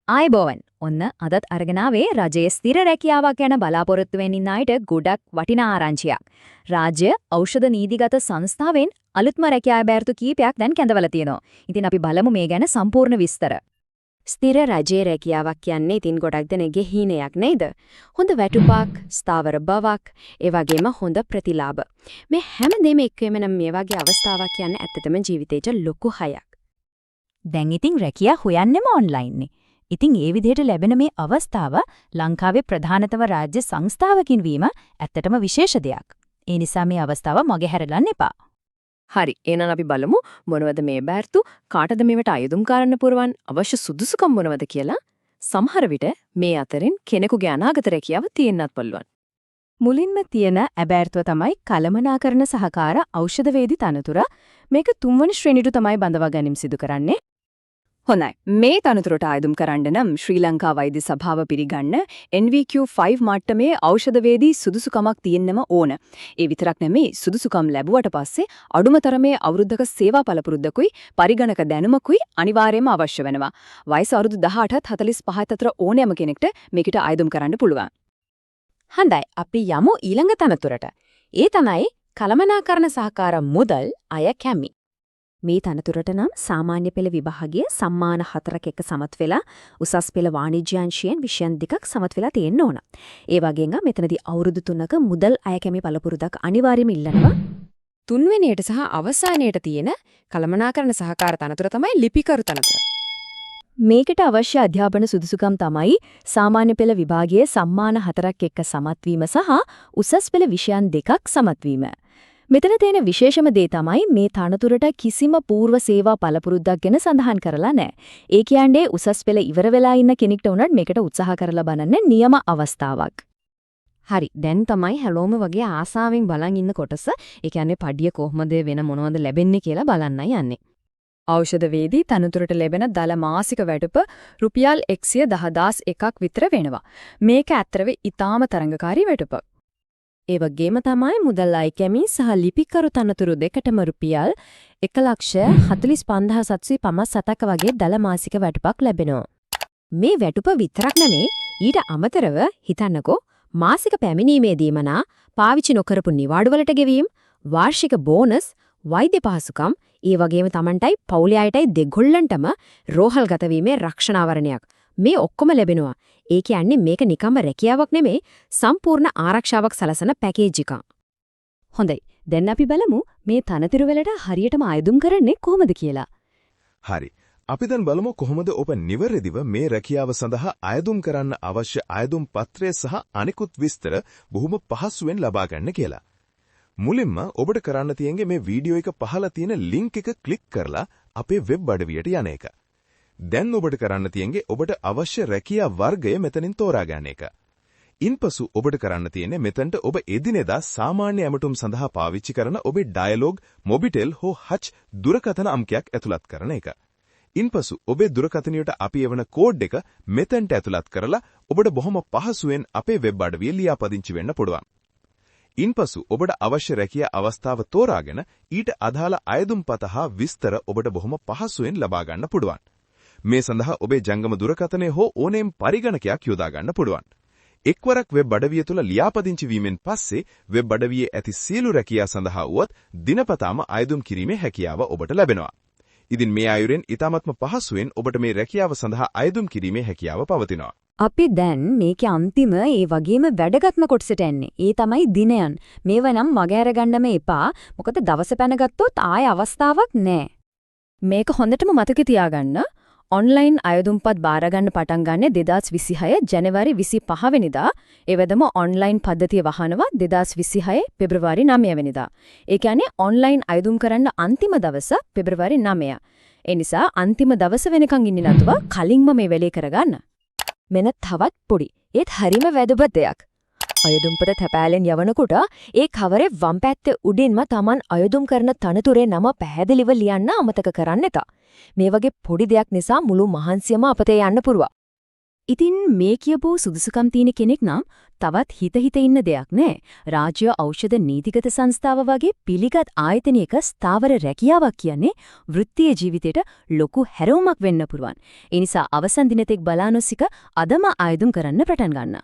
ආයබෝවන් ඔන්න අදත් අරගෙනාවේ රජයේ ස්ථිර රැකියාවක් යන බලාපොරොත්තු වෙමින් ඉන්න අයට ගොඩක් වටිනා ආරංචියක්. රාජ්‍ය ඖෂධ නීතිගත සංස්ථාවෙන් අලුත්ම රැකියා බැර්තු කීපයක් දැන් කැඳවලා තියෙනවා. ඉතින් අපි බලමු මේ ගැන සම්පූර්ණ විස්තර. ස්ථිර රජයේ රැකියාවක් කියන්නේ ඉතින් ගොඩක් දෙනෙක්ගේ හීනයක් නේද? හොඳ වැටුපක්, ස්ථාවර බවක්, ඒ වගේම හොඳ ප්‍රතිලාභ. මේ හැමදේම එක්කම නම් මේ වගේ අවස්ථාවක් කියන්නේ ඇත්තටම ජීවිතේට ලොකු හයක්. දැන් ඉතින් රැකියා හොයන්නෙම ඔන්ලයින් නේ. ඉතින් ඒ විදිහට ලැබෙන මේ අවස්ථාව ලංකාවේ ප්‍රධානතම රාජ්‍ය සංස්ථාවකින් වීම ඇත්තටම විශේෂ දෙයක්. ඒ නිසා මේ අවස්ථාව මගේ හැරලන්න එපා. හරි, එහෙනම් අපි බලමු මොනවද මේ බැර්තු, කාටද මේවට අයදුම් කරන්න පුරවන්, අවශ්‍ය සුදුසුකම් මොනවද කියලා. සමහර විට මේ අතරින් කෙනෙකුගේ අනාගත රැකියාව තියෙන්නත් පුළුවන්. මුලින්ම තියෙන අබෑර්තුව තමයි කළමනාකරණ සහකාර ඖෂධවේදී තනතුර. මේක 3 වෙනි ශ්‍රේණියට තමයි බඳවා ගැනීම සිදු කරන්නේ. හොඳයි. මේ තනතුරට ආයදුම් කරන්න නම් ශ්‍රී ලංකා වෛද්‍ය සභාව පිළිගන්න NVQ5 මට්ටමේ ඖෂධවේදී සුදුසුකමක් තියෙන්නම ඕන. ඒ විතරක් නෙමෙයි, සුදුසුකම් ලැබුවට පස්සේ අඩුම තරමේ අවුරුද්දක සේවා පළපුරුද්දකුයි පරිගණක දැනුමකුයි අනිවාර්යයෙන්ම අවශ්‍ය වෙනවා. වයස අවුරුදු 18ත් 45ත් අතර ඕනෑම කෙනෙක්ට මේකට ආයදුම් කරන්න පුළුවන්. හොඳයි, අපි යමු ඊළඟ තනතුරට. ඒ තමයි කළමනාකරණ සහකාර මුදල් අය කැමි. මේ තනතුරට නම් සාමාන්‍ය පෙළ විභාගයේ සම්මාන 4ක එක සමත් වෙලා උසස් පෙළ වාණිජ්‍ය අංශයෙන් විෂයන් 2ක් සමත් වෙලා තියෙන්න ඕන. ඒ වගේම මෙතනදී අවුරුදු 3ක මුදල් අය කැමි පළපුරුද්දක් අනිවාර්යයෙන්ම ඉල්ලනවා. 3 වෙනියට සහ අවසානයේට තියෙන කළමනාකරණ සහකාර තනතුර තමයි ලිපිකරු තනතුර. මේකට අවශ්‍ය අධ්‍යාපන සුදුසුකම් තමයි සාමාන්‍ය පෙළ විභාගයේ සම්මාන 4ක් එක්ක සමත් වීම සහ උසස් පෙළ විෂයන් 2ක් සමත් වීම. මෙතන තියෙන විශේෂම දේ තමයි මේ තනතුරට කිසිම పూర్ව සේවා පළපුරුද්දක් ගැන සඳහන් කරලා නැහැ. ඒ කියන්නේ උසස් පෙළ ඉවර වෙලා ඉන්න කෙනෙක්ට උනත් මේකට උත්සාහ කරලා බලන්න නියම අවස්ථාවක්. හරි, දැන් තමයි හැලෝම වගේ ආසාවෙන් බලන් ඉන්න කොටස. ඒ කියන්නේ පඩිය කොහොමද වෙන මොනවද ලැබෙන්නේ කියලා බලන්නයි යන්නේ. ඖෂධවේදී තනතුරට ලැබෙන දල මාසික වැටුප රුපියල් 110,001ක් විතර වෙනවා. මේක ඇත්තටම ඊටාම තරඟකාරී වැටුපක්. ඒ වගේම තමයි මුදල් අය කැමි සහ ලිපිකරු තනතුරු දෙකටම රුපියල් 1,45,757ක වගේ දල මාසික වැටුපක් ලැබෙනවා. මේ වැටුප විතරක් නෙමේ, ඊට අමතරව හිතන්නකෝ මාසික පැමිණීමේදීම පාවිච්චි නොකරපු නිවාඩුවලට ගෙවීම, වාර්ෂික බෝනස්, වෛද්‍ය පහසුකම්, ඒ වගේම Tamanටයි පවුලේ අයටයි දෙගොල්ලන්ටම රෝහල්ගත වීමේ රක්ෂණාවරණයක්. මේ ඔක්කොම ලැබෙනවා. ඒ කියන්නේ මේක නිකම්ම රැකියාවක් නෙමෙයි, සම්පූර්ණ ආරක්ෂාවක් සලසන පැකේජ් එකක්. හොඳයි. දැන් අපි බලමු මේ තනතුරු වලට හරියටම ආයදුම් කරන්නේ කොහොමද කියලා. හරි. අපි දැන් බලමු කොහොමද ඔබ නිවැරදිව මේ රැකියාව සඳහා ආයදුම් කරන්න අවශ්‍ය ආයදුම් පත්‍රය සහ අනිකුත් විස්තර බොහොම පහසුවෙන් ලබා ගන්න කියලා. මුලින්ම ඔබට කරන්න තියෙන්නේ මේ වීඩියෝ එක පහළ තියෙන ලින්ක් එක ක්ලික් කරලා අපේ වෙබ් අඩවියට යන එක. දැන් ඔබට කරන්න තියෙන්නේ ඔබට අවශ්‍ය රැකියා වර්ගය මෙතනින් තෝරා ගන්න එක. ඉන්පසු ඔබට කරන්න තියෙන්නේ මෙතනට ඔබ එදිනෙදා සාමාන්‍ය ඇමතුම් සඳහා පාවිච්චි කරන ඔබේ ඩයලොග්, මොබිටෙල් හෝ හච් දුරකථන අංකයක් ඇතුළත් කරන එක. ඉන්පසු ඔබේ දුරකථනයට අපි එවන කෝඩ් එක මෙතනට ඇතුළත් කරලා ඔබට බොහොම පහසුවෙන් අපේ වෙබ් අඩවිය ලියාපදිංචි වෙන්න පුළුවන්. ඉන්පසු ඔබට අවශ්‍ය රැකියා අවස්ථාව තෝරාගෙන ඊට අදාළ අයදුම්පත හා විස්තර ඔබට බොහොම පහසුවෙන් ලබා ගන්න පුළුවන්. මේ සඳහා ඔබේ ජංගම දුරකථනය හෝ ඕනෑම පරිගණකයක් යොදා ගන්න පුළුවන්. එක්වරක් වෙබ් අඩවිය තුල ලියාපදිංචි වීමෙන් පස්සේ වෙබ් අඩවියේ ඇති සියලු රැකියා සඳහා වුවත් දිනපතාම අයදුම් කිරීමේ හැකියාව ඔබට ලැබෙනවා. ඉතින් මේ අයුරෙන් ඊටමත්ම පහසුවෙන් ඔබට මේ රැකියාව සඳහා අයදුම් කිරීමේ හැකියාව පවතිනවා. අපි දැන් මේකේ අන්තිම ඒ වගේම වැදගත්ම කොටසට එන්නේ. ඒ තමයි දිනයන්. මේව නම් මගේ අරගන්නම එපා. මොකද දවස පැන ගත්තොත් ආය අවස්ථාවක් නැහැ. මේක හොඳටම මතක තියාගන්න. ඔන්ලයින් අයදුම්පත් බාර ගන්න පටන් ගන්න 2026 ජනවාරි 25 වෙනිදා. එවැදම ඔන්ලයින් පද්ධතිය වහනවා 2026 පෙබරවාරි 9 වෙනිදා. ඒ කියන්නේ ඔන්ලයින් අයදුම් කරන්න අන්තිම දවස පෙබරවාරි 9. ඒ නිසා අන්තිම දවස වෙනකන් ඉන්නේ නැතුව කලින්ම මේ වෙලේ කරගන්න. මෙන්න තවත් පොඩි ඒත් හරිම වැදගත් දෙයක්. අයදුම්පත තැපෑලෙන් යවනකොට ඒ කවරේ වම් පැත්තේ උඩින්ම Taman අයදුම් කරන තනතුරේ නම පැහැදිලිව ලියන්න අමතක කරන්න එපා. මේ වගේ පොඩි දෙයක් නිසා මුළු මහන්සියම අපතේ යන්න පුරුවා. ඉතින් මේ කියපු සුදුසුකම් තියෙන කෙනෙක් නම් තවත් හිත ඉන්න දෙයක් නෑ. රාජ්‍ය ඖෂධ නීතිගත සංස්ථාව වගේ පිළිගත් ආයතනයක ස්ථාවර රැකියාවක් කියන්නේ වෘත්තීය ජීවිතයට ලොකු හැරවුමක් වෙන්න පුළුවන්. ඒ නිසා අවසන් දිනතෙක් බලානොසික අදම ආයුධම් කරන්න පටන් ගන්න.